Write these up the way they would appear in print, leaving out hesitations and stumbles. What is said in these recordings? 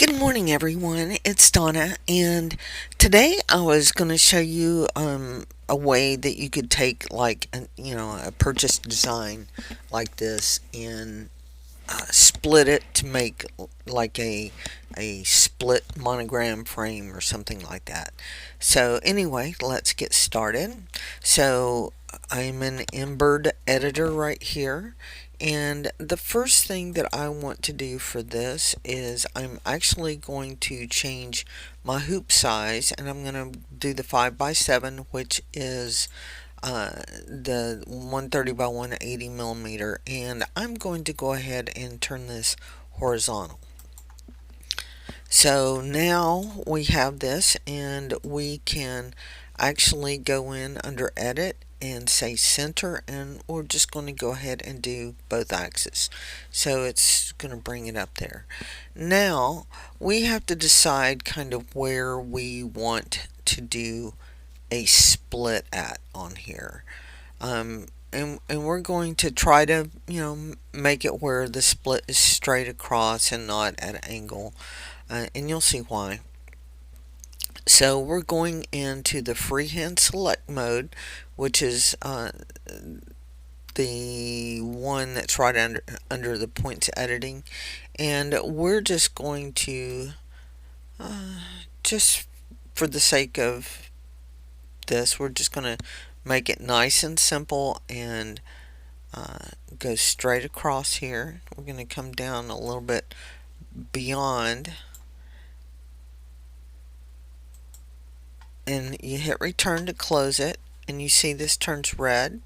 Good morning, everyone. It's Donna, and today I was going to show you a way that you could take a purchase design like this and split it to make like a split monogram frame or something like that. So anyway, let's get started. So I'm in Embird Editor right here. And the first thing that I want to do for this is I'm actually going to change my hoop size, and I'm going to do the 5 by 7, which is the 130 by 180 millimeter, and I'm going to go ahead and turn this horizontal. So now we have this, and we can actually go in under edit and say center, and we're just going to go ahead and do both axes. So it's going to bring it up there. Now we have to decide kind of where we want to do a split at on here. And we're going to try to, make it where the split is straight across and not at an angle. And you'll see why. So we're going into the freehand select mode, which is the one that's right under the points editing. And we're just going to, just for the sake of this, we're just going to make it nice and simple and go straight across here. We're going to come down a little bit beyond, and you hit return to close it, and you see this turns red.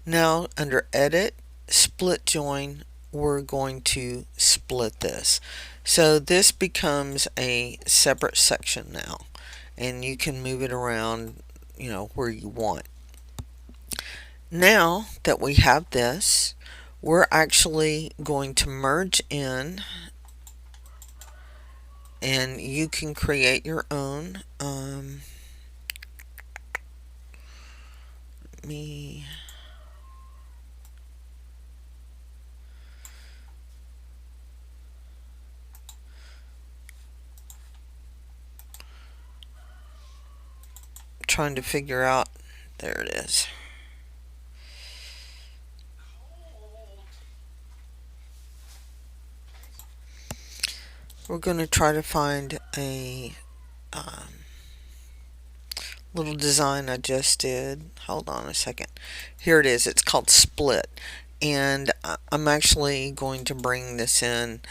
Now under edit, split join, we're going to split this. So this becomes a separate section now, and you can move it around, where you want. Now that we have this, we're actually going to merge in, and you can create your own. Me trying to figure out, there it is. We're going to try to find a little design I just did. Hold on a second. Here it is. It's called Split. And I'm actually going to bring this in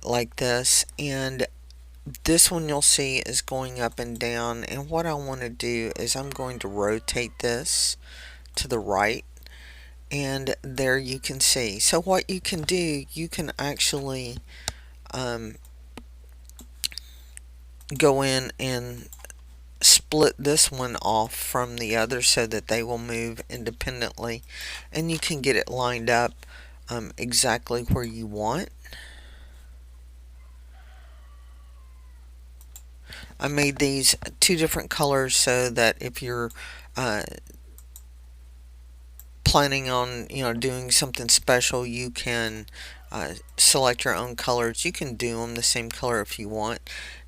like this. And this one you'll see is going up and down. And what I want to do is I'm going to rotate this to the right. And there you can see. So what you can do, you can actually go in and split this one off from the other so that they will move independently, and you can get it lined up exactly where you want. I made these two different colors so that if you're planning on doing something special, you can select your own colors. You can do them the same color if you want.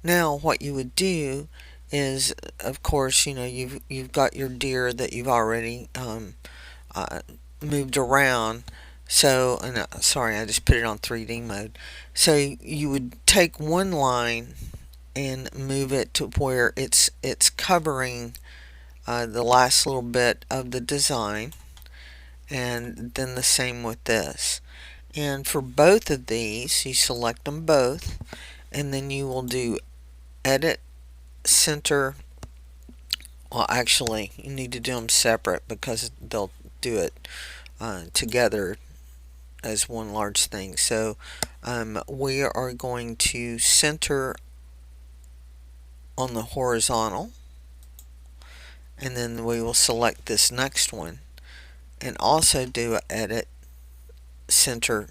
Now what you would do is, of course, you've got your deer that you've already moved around. So, and sorry, I just put it on 3D mode. So you would take one line and move it to where it's covering the last little bit of the design, and then the same with this. And for both of these, you select them both, and then you will do edit, center. Well, actually, you need to do them separate because they'll do it together as one large thing. So we are going to center on the horizontal, and then we will select this next one and also do a edit, center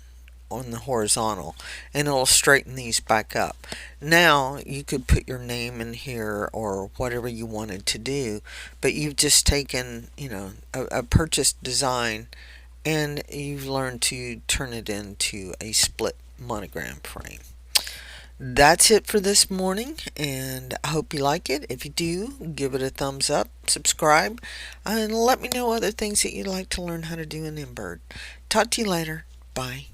on the horizontal, and it'll straighten these back up. Now you could put your name in here or whatever you wanted to do, but you've just taken a purchased design and you've learned to turn it into a split monogram frame. That's it for this morning, and I hope you like it. If you do, give it a thumbs up, subscribe, and let me know other things that you'd like to learn how to do in Embird. Talk to you later. Bye.